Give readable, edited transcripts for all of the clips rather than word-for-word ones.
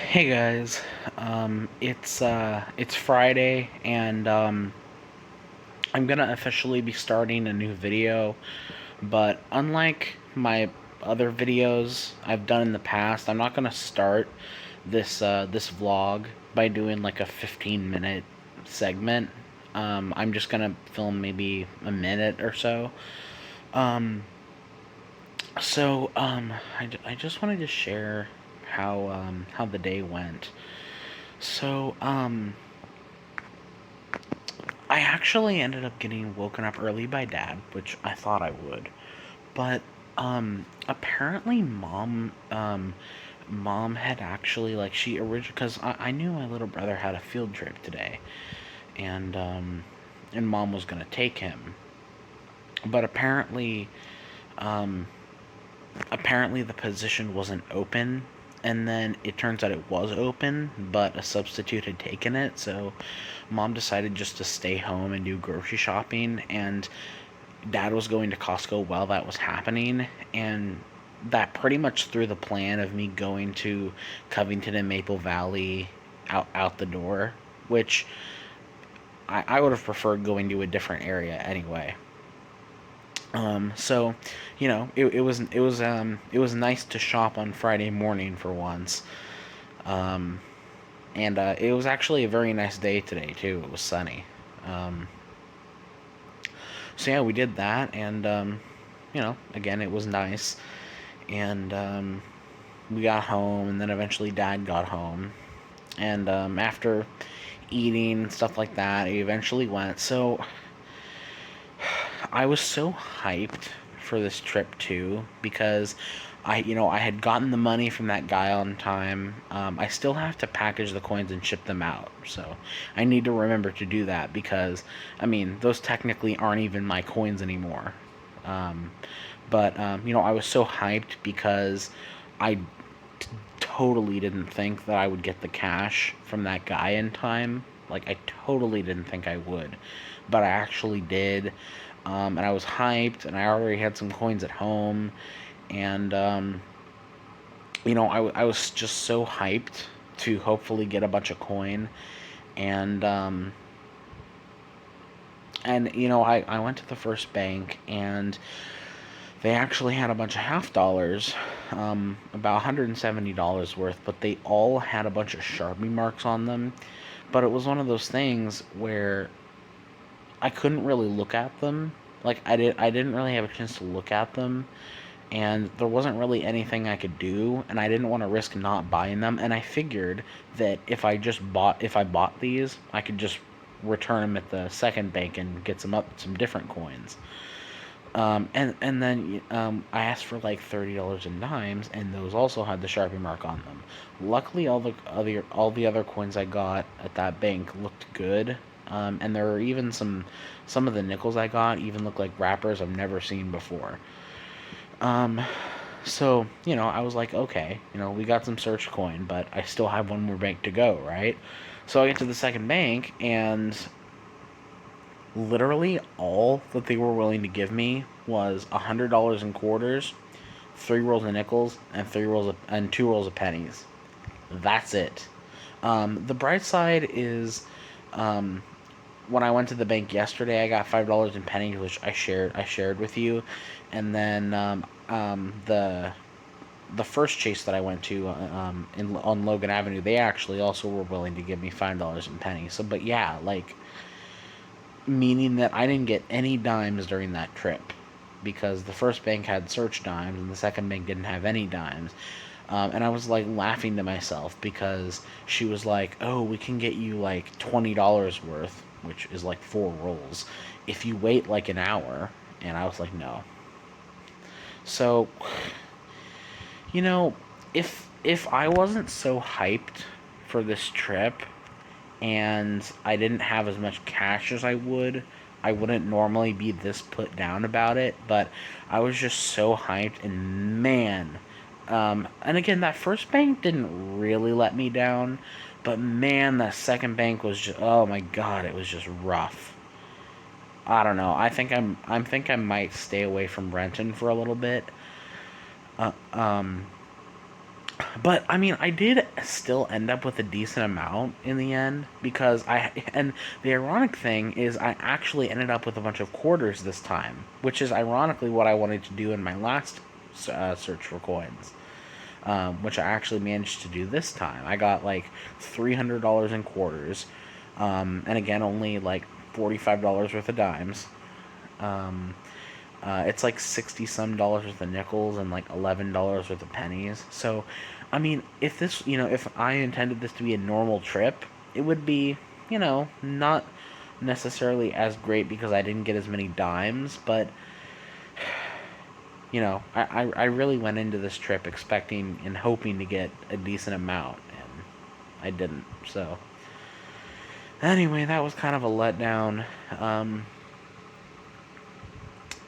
Hey guys, it's Friday and I'm gonna officially be starting a new video, but unlike my other videos I've done in the past, I'm not gonna start this vlog by doing like a 15-minute segment. I'm just gonna film maybe a minute or so. Um, I just wanted to share how the day went. So, I actually ended up getting woken up early by dad, which I thought I would. But apparently mom had actually like she originally because I knew my little brother had a field trip today, and and mom was gonna take him. But um apparently the position wasn't open, and then it turns out it was open, but a substitute had taken it, so mom decided just to stay home and do grocery shopping, and dad was going to Costco while that was happening, and that pretty much threw the plan of me going to Covington and Maple Valley out the door, which I would have preferred going to a different area anyway. So, it was nice to shop on Friday morning for once. Um, and it was actually a very nice day today too. It was sunny. Um, so yeah, we did that, and again, it was nice. And we got home, and then eventually Dad got home, and after eating and stuff like that, he eventually went. So I was so hyped for this trip too because I had gotten the money from that guy on time. I still have to package the coins and ship them out, so I need to remember to do that because I mean those technically aren't even my coins anymore. Um, but I was so hyped because I totally didn't think that I would get the cash from that guy in time. Like, I totally didn't think I would. But I actually did. And I was hyped, and I already had some coins at home. And, I was just so hyped to hopefully get a bunch of coin. And, I went to the first bank, and they actually had a bunch of half dollars, about $170 worth, but they all had a bunch of Sharpie marks on them. But it was one of those things where I couldn't really look at them. Like I didn't really have a chance to look at them, and there wasn't really anything I could do, and I didn't want to risk not buying them. And I figured that if I bought these, I could just return them at the second bank and get some different coins. And then I asked for like $30 in dimes, and those also had the Sharpie mark on them. Luckily, all the other coins I got at that bank looked good, and there were even some of the nickels I got even look like wrappers I've never seen before. Um, so I was like, okay, we got some search coin, but I still have one more bank to go, right? So I get to the second bank, and literally all that they were willing to give me was $100 in quarters, three rolls of nickels, and two rolls of pennies. That's it. The bright side is, um, when I went to the bank yesterday, I got $5 in pennies, which I shared with you, and then the first chase that I went to on Logan Avenue, they actually also were willing to give me $5 in pennies. So, but yeah, like, meaning that I didn't get any dimes during that trip because the first bank had search dimes and the second bank didn't have any dimes. And I was like laughing to myself because she was like, "Oh, we can get you like $20 worth, which is like four rolls, if you wait like an hour." And I was like, "No." So, you know, if I wasn't so hyped for this trip, and I didn't have as much cash as I wouldn't normally be this put down about it, but I was just so hyped, and man, and again, that first bank didn't really let me down, but man, that second bank was just, oh my god, it was just rough. I don't know. I think I might stay away from Renton for a little bit. Uh, um, But I mean, I did still end up with a decent amount in the end because and the ironic thing is I actually ended up with a bunch of quarters this time, which is ironically what I wanted to do in my last search for coins, which I actually managed to do this time. I got like $300 in quarters, and again, only like $45 worth of dimes. Um, it's like 60 some dollars worth of nickels and like $11 worth of pennies. So, I mean, if this, if I intended this to be a normal trip, it would be, not necessarily as great because I didn't get as many dimes, but, I really went into this trip expecting and hoping to get a decent amount, and I didn't. So, anyway, that was kind of a letdown.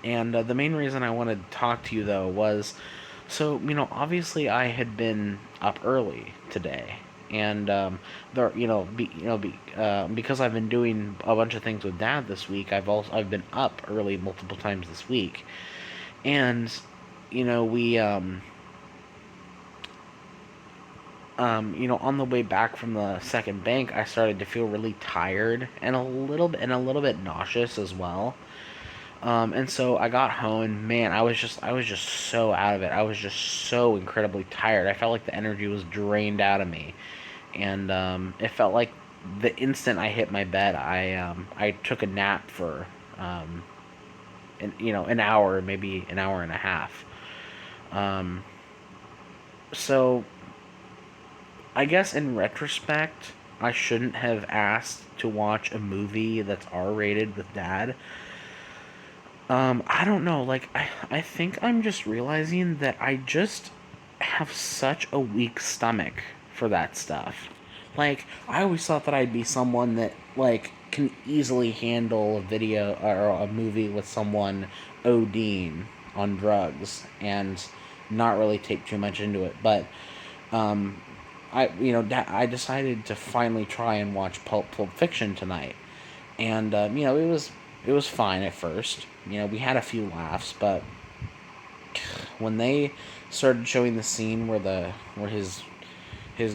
And the main reason I wanted to talk to you, though, was so, obviously I had been up early today. And because I've been doing a bunch of things with Dad this week, I've been up early multiple times this week, and we on the way back from the second bank, I started to feel really tired and a little bit nauseous as well. And so I got home, and man, I was just so out of it. I was just so incredibly tired. I felt like the energy was drained out of me, and it felt like the instant I hit my bed, I took a nap for an hour, maybe an hour and a half. Um, so I guess in retrospect, I shouldn't have asked to watch a movie that's R rated with Dad. I don't know. Like, I think I'm just realizing that I just have such a weak stomach for that stuff. Like, I always thought that I'd be someone that, like, can easily handle a video or a movie with someone ODing on drugs and not really take too much into it. But, um, I decided to finally try and watch Pulp Fiction tonight. And, it was fine at first. We had a few laughs, but when they started showing the scene where his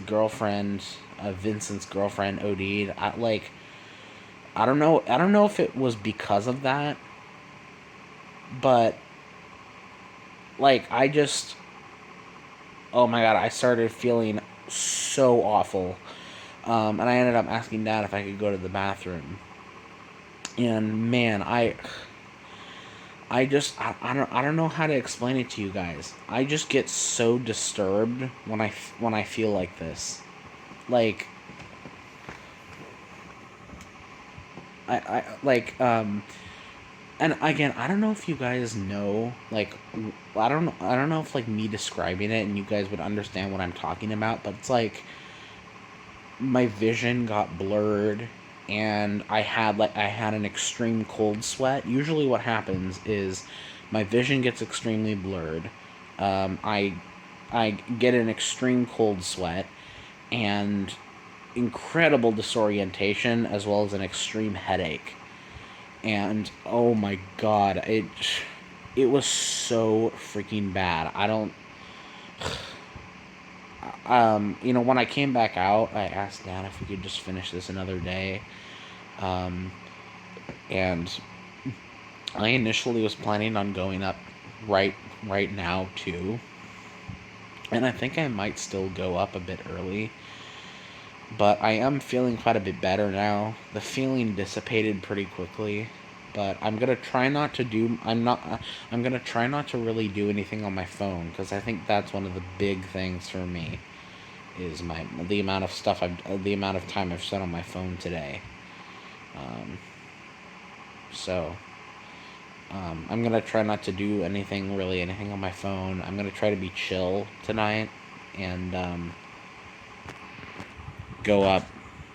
girlfriend, Vincent's girlfriend, OD'd, I don't know if it was because of that, but like I just, oh my god, I started feeling so awful, and I ended up asking Dad if I could go to the bathroom, and man, I don't know how to explain it to you guys. I just get so disturbed when I feel like this. Like I like and again, I don't know if you guys know, like, I don't know if, like, me describing it and you guys would understand what I'm talking about, but it's like my vision got blurred, and I had an extreme cold sweat. Usually what happens is my vision gets extremely blurred. I get an extreme cold sweat and incredible disorientation, as well as an extreme headache. And oh my god, it was so freaking bad. I don't when I came back out, I asked Dad if we could just finish this another day. Um, and I initially was planning on going up right right now too. And I think I might still go up a bit early, but I am feeling quite a bit better now. The feeling dissipated pretty quickly, but I'm gonna try not to really do anything on my phone because I think that's one of the big things for me is the amount of time I've spent on my phone today. Um, so I'm gonna try not to do anything on my phone. I'm gonna try to be chill tonight and go up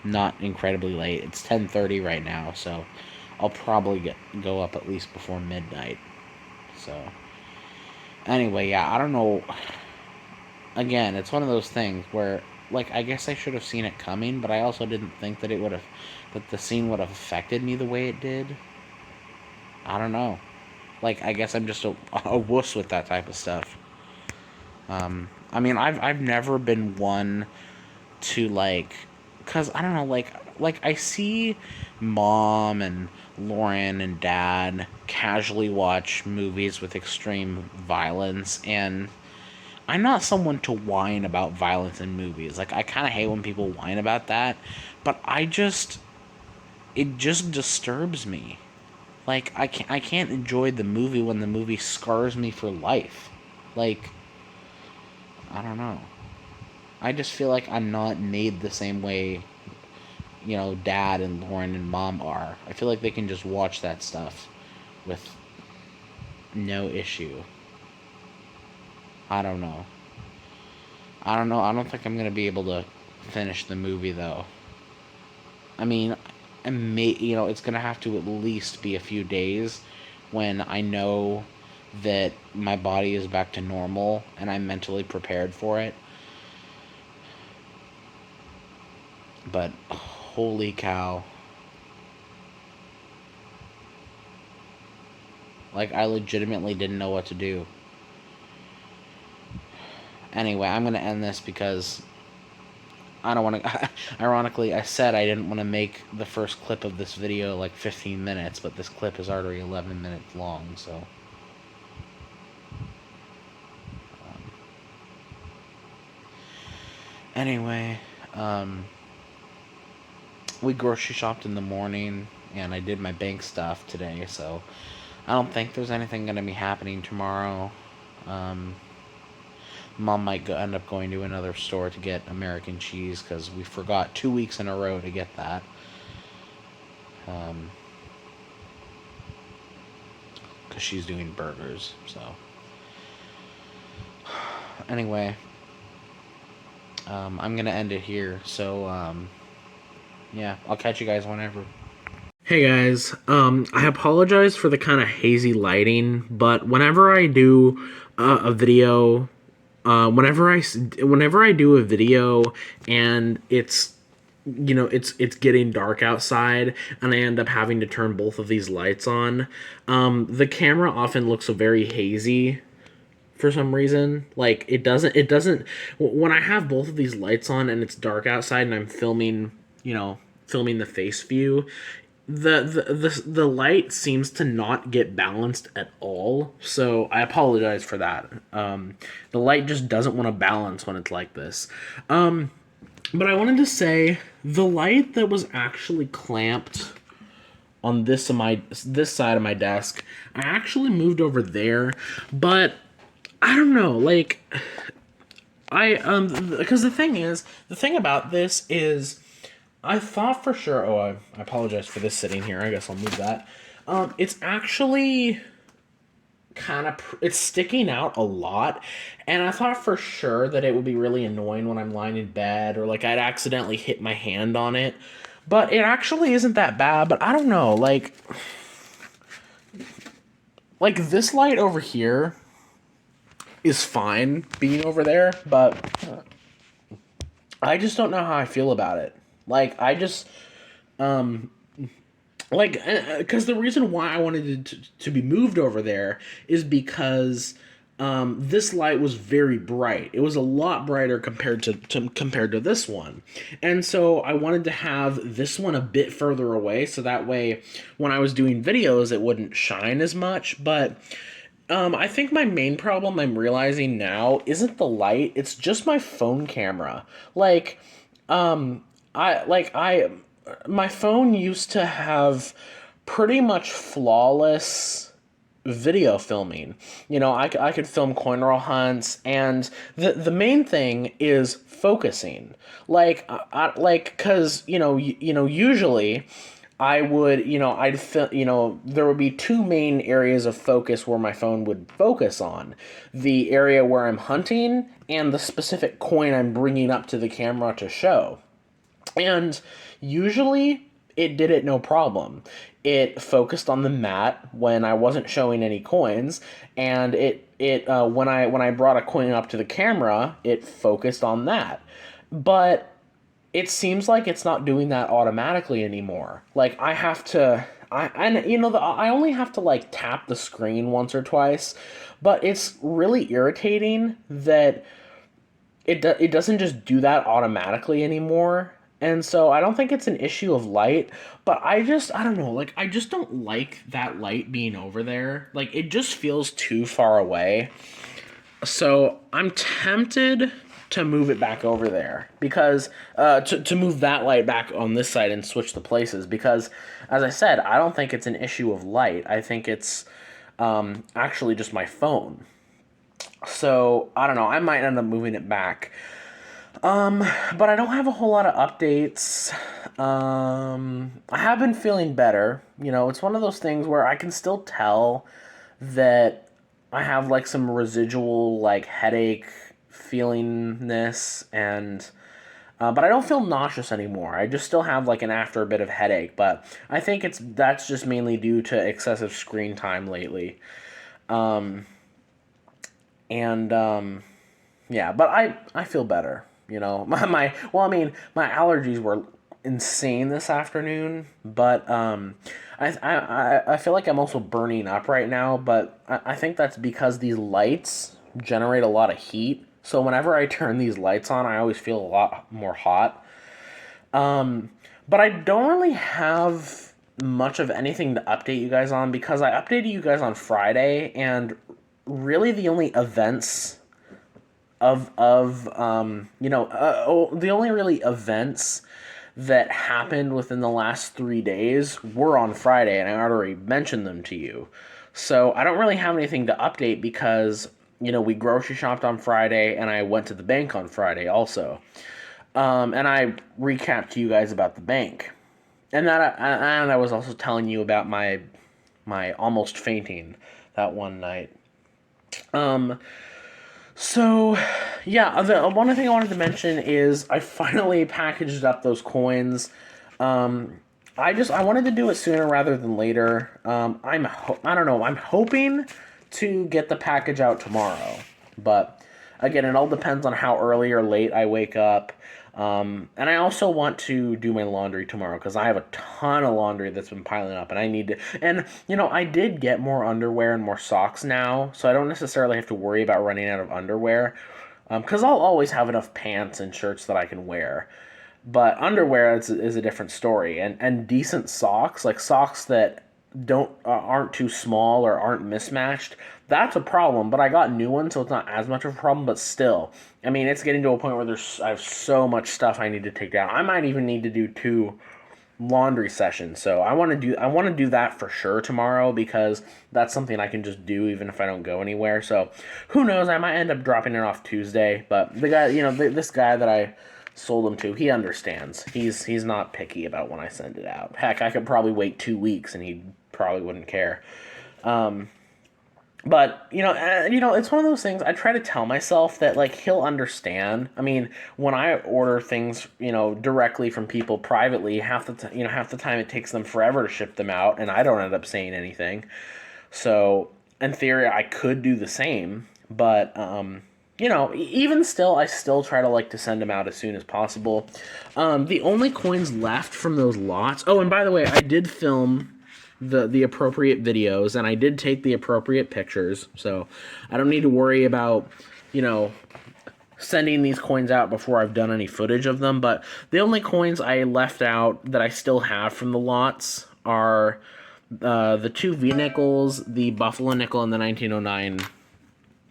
not incredibly late. It's 10:30 right now, so I'll probably go up at least before midnight. So anyway, yeah, I don't know. Again, it's one of those things where, like, I guess I should have seen it coming, but I also didn't think that the scene would have affected me the way it did. I don't know. Like, I guess I'm just a wuss with that type of stuff. I mean, I've never been one to like, cause I don't know, like I see mom and Lauren and dad casually watch movies with extreme violence, and I'm not someone to whine about violence in movies. Like, I kind of hate when people whine about that, but it just disturbs me. Like, I can't enjoy the movie when the movie scars me for life. Like, I don't know. I just feel like I'm not made the same way, dad and Lauren and mom are. I feel like they can just watch that stuff with no issue. I don't know. I don't know. I don't think I'm going to be able to finish the movie, though. I mean, it's going to have to at least be a few days when I know that my body is back to normal and I'm mentally prepared for it. But holy cow. Like, I legitimately didn't know what to do. Anyway, I'm going to end this because I don't want to. Ironically, I said I didn't want to make the first clip of this video like 15 minutes, but this clip is already 11 minutes long, so. Anyway, we grocery shopped in the morning, and I did my bank stuff today, so I don't think there's anything going to be happening tomorrow. Mom might end up going to another store to get American cheese because we forgot 2 weeks in a row to get that. Because she's doing burgers, so. Anyway, I'm going to end it here, so, yeah, I'll catch you guys whenever. Hey guys, I apologize for the kind of hazy lighting, but whenever I do a video, whenever I do a video and it's getting dark outside and I end up having to turn both of these lights on, the camera often looks very hazy for some reason. Like, it doesn't when I have both of these lights on and it's dark outside and I'm filming the face view, the light seems to not get balanced at all. So I apologize for that. The light just doesn't want to balance when it's like this. But I wanted to say the light that was actually clamped on this side of my desk, I actually moved over there, but I don't know, like, because the thing about this is, I thought for sure. Oh, I apologize for this sitting here. I guess I'll move that. It's actually it's sticking out a lot, and I thought for sure that it would be really annoying when I'm lying in bed or like I'd accidentally hit my hand on it. But it actually isn't that bad. But I don't know, like this light over here is fine being over there, but I just don't know how I feel about it. Like, I just, because the reason why I wanted it to be moved over there is because this light was very bright. It was a lot brighter compared to this one, and so I wanted to have this one a bit further away, so that way when I was doing videos it wouldn't shine as much. But I think my main problem I'm realizing now isn't the light; it's just my phone camera. Like, my phone used to have pretty much flawless video filming. I could film coin roll hunts, and the main thing is focusing. Cause usually I would, there would be two main areas of focus where my phone would focus on: the area where I'm hunting and the specific coin I'm bringing up to the camera to show. And usually it did it no problem. It focused on the mat when I wasn't showing any coins, and when I brought a coin up to the camera, it focused on that. But it seems like it's not doing that automatically anymore. Like, I have to I only have to like tap the screen once or twice, but it's really irritating that it doesn't just do that automatically anymore. And so I don't think it's an issue of light, but I don't know, like I just don't like that light being over there. Like it just feels too far away. So I'm tempted to move it back over there because to move that light back on this side and switch the places because as I said, I don't think it's an issue of light. I think it's actually just my phone. So I don't know. I might end up moving it back. But I don't have a whole lot of updates. I have been feeling better. You know, it's one of those things where I can still tell that I have like some residual like headache feelingness and but I don't feel nauseous anymore. I just still have like an after a bit of headache, but I think that's just mainly due to excessive screen time lately. Um, and yeah, but I feel better. You know, my well, I mean, my allergies were insane this afternoon, but I feel like I'm also burning up right now. But I think that's because these lights generate a lot of heat. So whenever I turn these lights on, I always feel a lot more hot. Um, but I don't really have much of anything to update you guys on because I updated you guys on Friday, and really the only events the only really events that happened within the last 3 days were on Friday, and I already mentioned them to you. So I don't really have anything to update because we grocery shopped on Friday, and I went to the bank on Friday also. And I recapped to you guys about the bank, and I was also telling you about my almost fainting that one night. Um, So, yeah, the one thing I wanted to mention is I finally packaged up those coins. Um, I wanted to do it sooner rather than later. I don't know. I'm hoping to get the package out tomorrow, but again, it all depends on how early or late I wake up. And I also want to do my laundry tomorrow because I have a ton of laundry that's been piling up, and I need to. And I did get more underwear and more socks now, so I don't necessarily have to worry about running out of underwear. Because I'll always have enough pants and shirts that I can wear. But underwear is a different story, and decent socks, like socks that don't aren't too small or aren't mismatched, that's a problem. But I got new ones, so it's not as much of a problem. But still, I mean, it's getting to a point where I have so much stuff I need to take down. I might even need to do two laundry sessions. So I want to do that for sure tomorrow because that's something I can just do even if I don't go anywhere. So who knows? I might end up dropping it off Tuesday. But the guy, this guy that I sold them to, he understands. He's not picky about when I send it out. Heck, I could probably wait 2 weeks and he probably wouldn't care. But it's one of those things. I try to tell myself that like he'll understand. I mean, when I order things, directly from people privately, half the time it takes them forever to ship them out, and I don't end up saying anything. So in theory, I could do the same, but even still, I still try to like to send them out as soon as possible. The only coins left from those lots. Oh, and by the way, I did film the appropriate videos, and I did take the appropriate pictures, so I don't need to worry about sending these coins out before I've done any footage of them. But the only coins I left out that I still have from the lots are the two V-nickels, the Buffalo nickel, and the 1909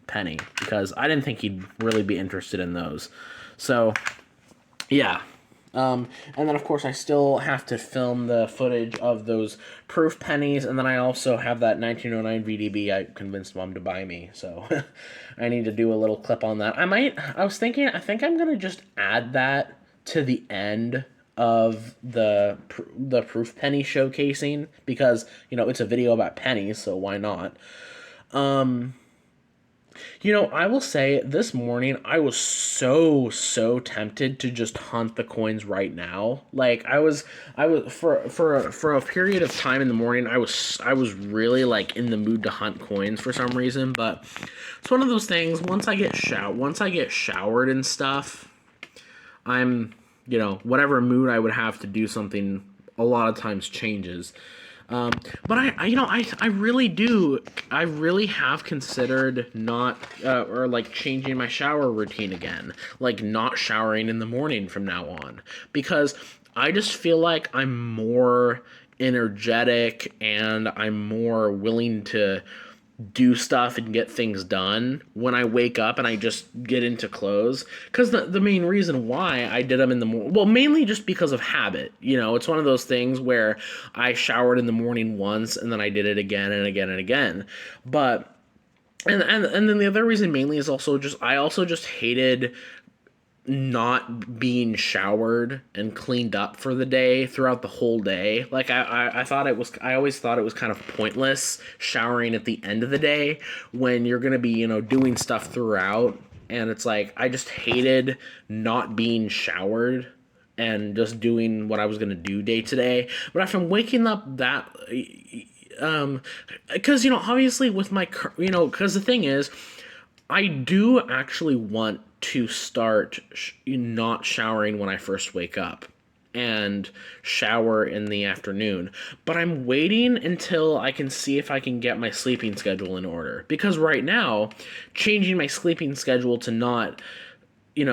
penny, because I didn't think he'd really be interested in those. So yeah. And then, of course, I still have to film the footage of those proof pennies, and then I also have that 1909 VDB I convinced Mom to buy me, so I need to do a little clip on that. I think I'm going to just add that to the end of the proof penny showcasing, because, it's a video about pennies, so why not? I will say this morning I was so tempted to just hunt the coins right now. Like I was for a period of time in the morning I was really like in the mood to hunt coins for some reason, but it's one of those things. Once I get showered and stuff, I'm whatever mood I would have to do something a lot of times changes. Um, but I really do. I really have considered not or like changing my shower routine again, like not showering in the morning from now on, because I just feel like I'm more energetic and I'm more willing to do stuff and get things done when I wake up and I just get into clothes. Because the main reason why I did them in the morning, well, mainly just because of habit. It's one of those things where I showered in the morning once and then I did it again and again and again. But and then the other reason mainly is also just I also just hated not being showered and cleaned up for the day throughout the whole day. Like I thought it was I always thought it was kind of pointless showering at the end of the day when you're gonna be, doing stuff throughout. And it's like I just hated not being showered and just doing what I was gonna do day to day. But if I'm waking up that because obviously with my because the thing is I do actually want to start not showering when I first wake up and shower in the afternoon. But I'm waiting until I can see if I can get my sleeping schedule in order. Because right now, changing my sleeping schedule to not,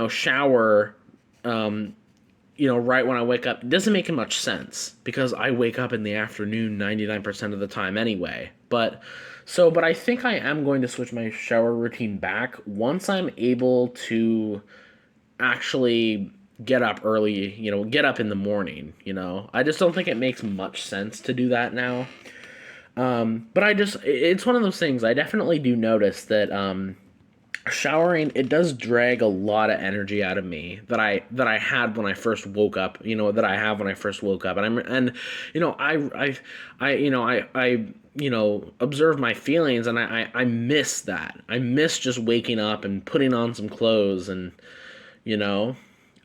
shower, right when I wake up doesn't make much sense because I wake up in the afternoon 99% of the time anyway. But I think I am going to switch my shower routine back once I'm able to actually get up early, get up in the morning. I just don't think it makes much sense to do that now. But it's one of those things I definitely do notice that showering, it does drag a lot of energy out of me that I had when I first woke up, that I have when I first woke up. And I observe my feelings, and I miss that. I miss just waking up and putting on some clothes, and you know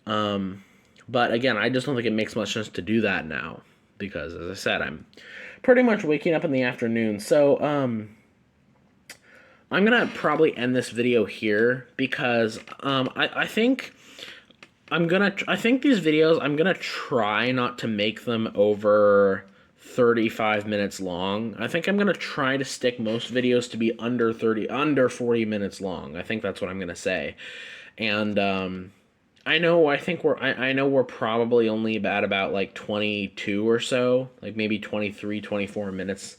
um but again, I just don't think it makes much sense to do that now because, as I said, I'm pretty much waking up in the afternoon. So I'm gonna probably end this video here because I think I think these videos, I'm gonna try not to make them over 35 minutes long. I think I'm gonna try to stick most videos to be under 40 minutes long. I think that's what I'm gonna say. And I know we're probably only about like 22 or so, like maybe 23, 24 minutes.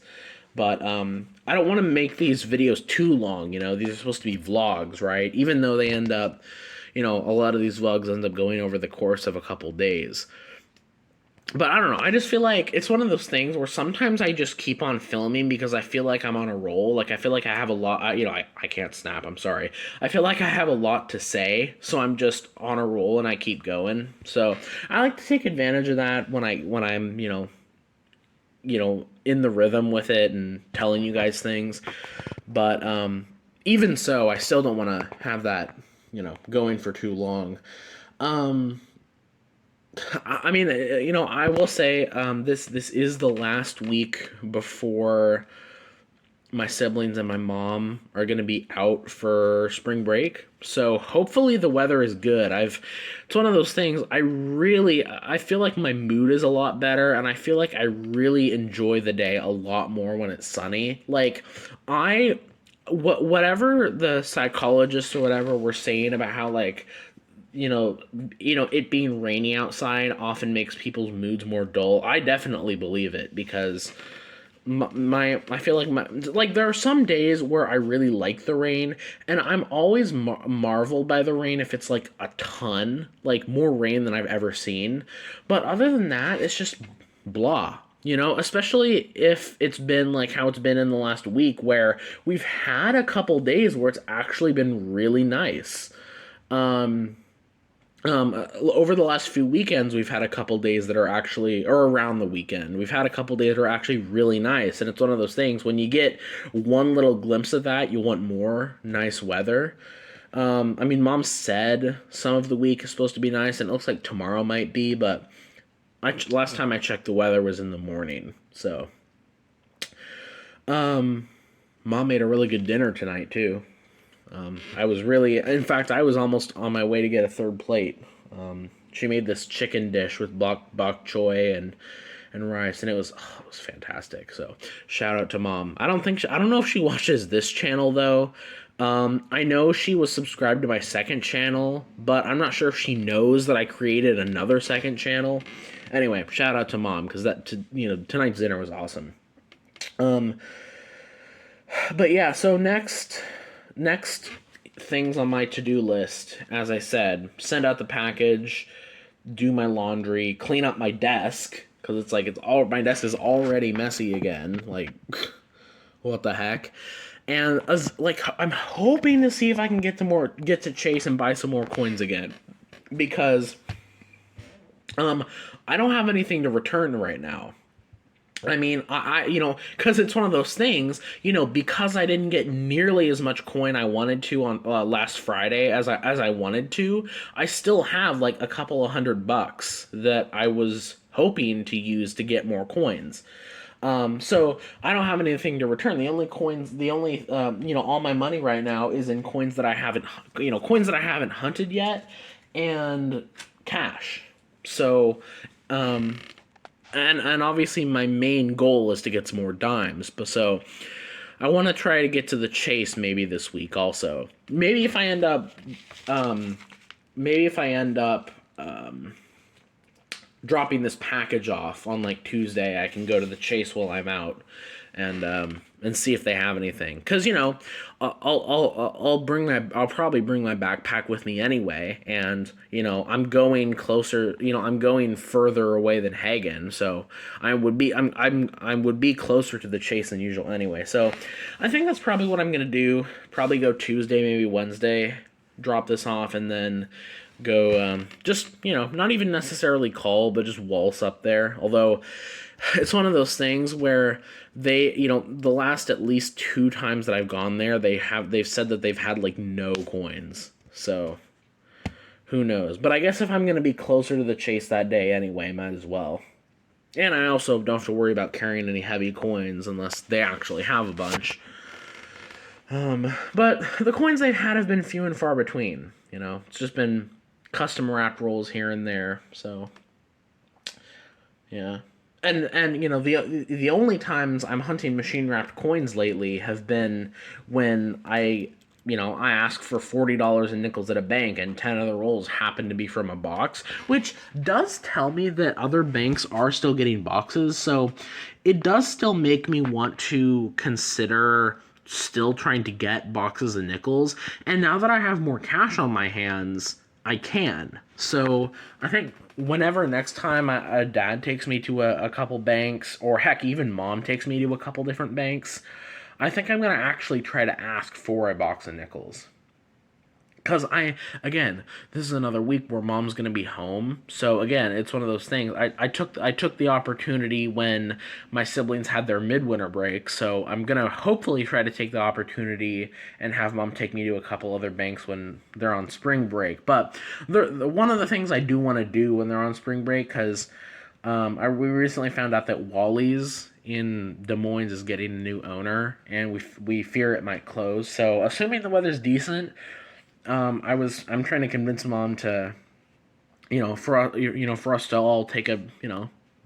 But I don't want to make these videos too long. These are supposed to be vlogs, right? Even though they end up, a lot of these vlogs end up going over the course of a couple days. But I don't know. I just feel like it's one of those things where sometimes I just keep on filming because I feel like I'm on a roll. Like I feel like I have a lot. I can't snap. I'm sorry. I feel like I have a lot to say, so I'm just on a roll and I keep going. So I like to take advantage of that when I'm in the rhythm with it and telling you guys things. But even so, I still don't want to have that going for too long. Um, I mean, I will say this is the last week before my siblings and my mom are going to be out for spring break. So hopefully the weather is good. It's one of those things I feel like my mood is a lot better, and I feel like I really enjoy the day a lot more when it's sunny. Like I whatever the psychologists or whatever were saying about how, like, it being rainy outside often makes people's moods more dull. I definitely believe it because I feel like there are some days where I really like the rain, and I'm always marveled by the rain if it's like a ton, like more rain than I've ever seen. But other than that, it's just blah. Especially if it's been like how it's been in the last week, where we've had a couple days where it's actually been really nice. Um, over the last few weekends, we've had a couple days that are actually, or around the weekend, we've had a couple days that are actually really nice. And it's one of those things, when you get one little glimpse of that, you want more nice weather. I mean, Mom said some of the week is supposed to be nice, and it looks like tomorrow might be, but last time I checked, the weather was in the morning. So, Mom made a really good dinner tonight, too. In fact, I was almost on my way to get a third plate. She made this chicken dish with bok choy and rice, and it was fantastic. So shout out to mom. I don't know if she watches this channel though. I know she was subscribed to my second channel, but I'm not sure if she knows that I created another second channel. Anyway, shout out to mom because tonight's dinner was awesome. Um, but yeah, so next things on my to-do list, as I said, send out the package, do my laundry, clean up my desk because it's all my desk is already messy again. Like, what the heck? And as like I'm hoping to see if I can get to Chase and buy some more coins again, because I don't have anything to return right now. I mean, because it's one of those things, because I didn't get nearly as much coin I wanted to on last Friday as I wanted to, I still have like a couple of $100 that I was hoping to use to get more coins. So I don't have anything to return. All my money right now is in coins that I haven't hunted yet, and cash. So, um, and obviously my main goal is to get some more dimes. But so I want to try to get to the chase maybe this week also. Maybe if I end up dropping this package off on like Tuesday, I can go to the chase while I'm out and see if they have anything. Cause I'll probably bring my backpack with me anyway, and I'm going closer. I'm going further away than Hagen, so I would be closer to the chase than usual anyway. So I think that's probably what I'm gonna do. Probably go Tuesday, maybe Wednesday, drop this off, and then go just not even necessarily call, but just waltz up there. Although it's one of those things where the last at least 2 times that I've gone there, they've said that they've had like no coins. So who knows? But I guess if I'm going to be closer to the chase that day anyway, might as well. And I also don't have to worry about carrying any heavy coins unless they actually have a bunch. But the coins they've had have been few and far between. It's just been custom wrapped rolls here and there. So yeah. And the only times I'm hunting machine wrapped coins lately have been when I ask for $40 in nickels at a bank, and 10 of the rolls happen to be from a box, which does tell me that other banks are still getting boxes. So it does still make me want to consider still trying to get boxes of nickels. And now that I have more cash on my hands, I can. So I think whenever next time a dad takes me to a couple banks, or heck, even mom takes me to a couple different banks, I think I'm going to actually try to ask for a box of nickels. Because this is another week where mom's going to be home. So again, it's one of those things. I took the opportunity when my siblings had their midwinter break. So I'm going to hopefully try to take the opportunity and have mom take me to a couple other banks when they're on spring break. But one of the things I do want to do when they're on spring break, because we recently found out that Wally's in Des Moines is getting a new owner, and we fear it might close. So assuming the weather's decent, I'm trying to convince mom to, for us to all take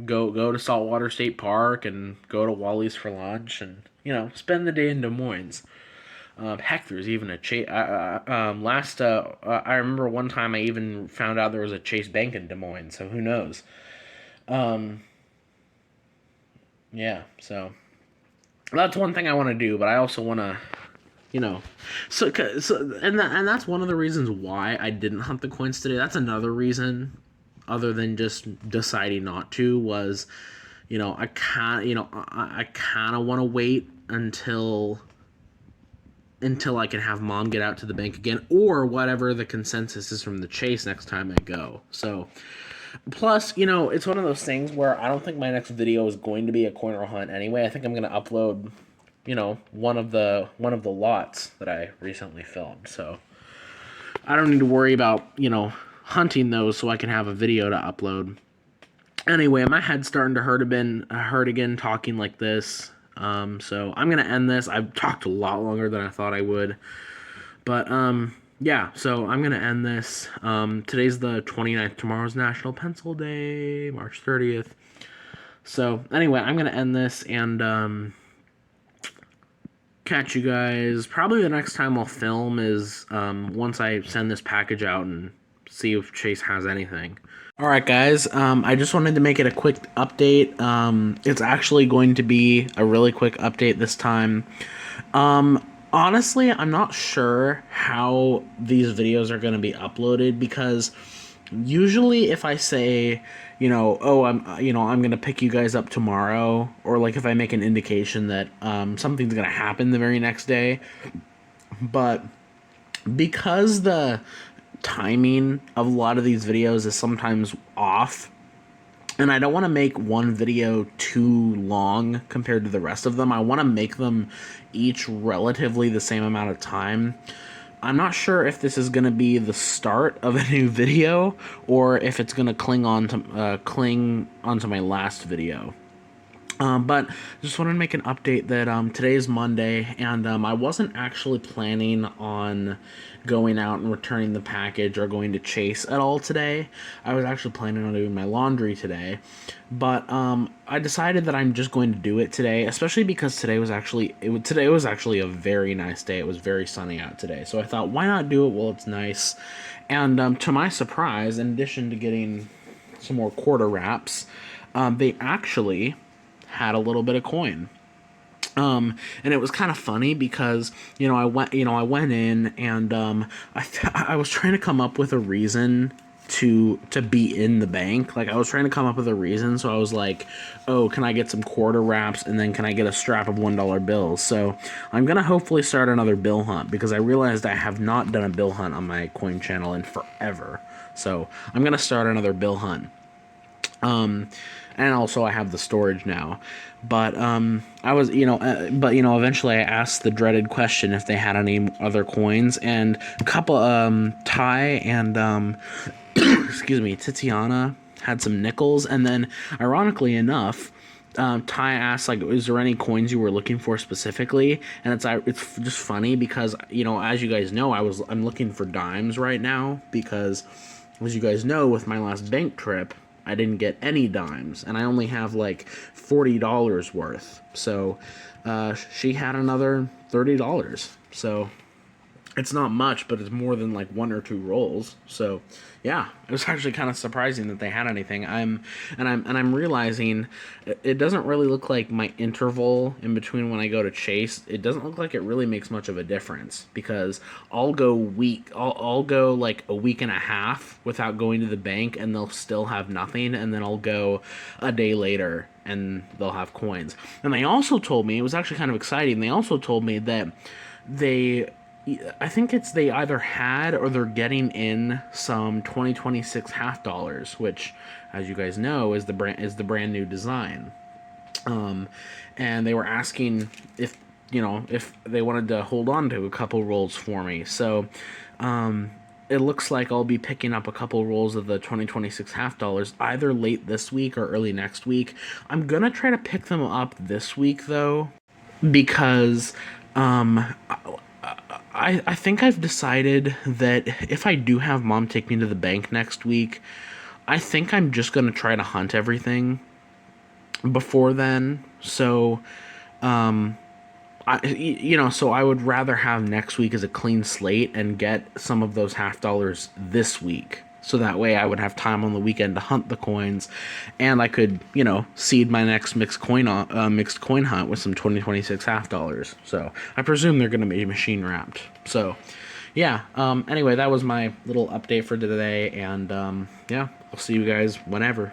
go to Saltwater State Park and go to Wally's for lunch and, spend the day in Des Moines. Heck, there's even a Chase. I remember one time I even found out there was a Chase Bank in Des Moines. So who knows? Yeah. So that's one thing I want to do, but I also want to. And that's one of the reasons why I didn't hunt the coins today. That's another reason, other than just deciding not to, was, I kind of want to wait until I can have mom get out to the bank again, or whatever the consensus is from the chase next time I go. So, plus, it's one of those things where I don't think my next video is going to be a coin roll hunt anyway. I think I'm going to upload one of the lots that I recently filmed. So I don't need to worry about, hunting those so I can have a video to upload. Anyway, my head's starting to hurt again talking like this. So I'm going to end this. I've talked a lot longer than I thought I would. But yeah, so I'm going to end this. Today's the 29th. Tomorrow's National Pencil Day, March 30th. So anyway, I'm gonna end this and catch you guys. Probably the next time I'll film is once I send this package out and see if Chase has anything. All right, guys. I just wanted to make it a quick update. It's actually going to be a really quick update this time. Honestly, I'm not sure how these videos are going to be uploaded because usually if I say, oh, I'm going to pick you guys up tomorrow, or like if I make an indication that something's going to happen the very next day, but because the timing of a lot of these videos is sometimes off, and I don't want to make one video too long compared to the rest of them. I want to make them each relatively the same amount of time. I'm not sure if this is going to be the start of a new video or if it's going to cling onto my last video. But just wanted to make an update that today is Monday, and I wasn't actually planning on going out and returning the package or going to Chase at all today. I was actually planning on doing my laundry today, but I decided that I'm just going to do it today, especially because today was actually a very nice day. It was very sunny out today, so I thought, why not do it while it's nice? And to my surprise, in addition to getting some more quarter wraps, they actually had a little bit of coin. And it was kind of funny because, I went in and, I was trying to come up with a reason to be in the bank. Like, I was trying to come up with a reason. So I was like, oh, can I get some quarter wraps? And then can I get a strap of $1 bills? So I'm going to hopefully start another bill hunt because I realized I have not done a bill hunt on my coin channel in forever. So I'm going to start another bill hunt. And also I have the storage now, but I was, eventually I asked the dreaded question if they had any other coins, and a couple, Ty and excuse me, Titiana had some nickels, and then ironically enough, Ty asked, like, is there any coins you were looking for specifically? And it's just funny because, as you guys know, I'm looking for dimes right now because, as you guys know, with my last bank trip, I didn't get any dimes, and I only have like $40 worth. So she had another $30. So it's not much, but it's more than like one or two rolls. So yeah, it was actually kind of surprising that they had anything. I'm realizing it doesn't really look like my interval in between when I go to Chase. It doesn't look like it really makes much of a difference because I'll go like a week and a half without going to the bank and they'll still have nothing, and then I'll go a day later and they'll have coins. And they also told me, it was actually kind of exciting. They also told me that I think they either had or they're getting in some 2026 half dollars, which, as you guys know, is the brand new design. And they were asking if they wanted to hold on to a couple rolls for me. So, it looks like I'll be picking up a couple rolls of the 2026 half dollars either late this week or early next week. I'm gonna try to pick them up this week though, because I think I've decided that if I do have Mom take me to the bank next week, I think I'm just going to try to hunt everything before then. So, so I would rather have next week as a clean slate and get some of those half dollars this week. So that way I would have time on the weekend to hunt the coins, and I could, seed my next mixed coin hunt with some 2026 half dollars. So I presume they're going to be machine wrapped. So yeah, anyway, that was my little update for today, and yeah, I'll see you guys whenever.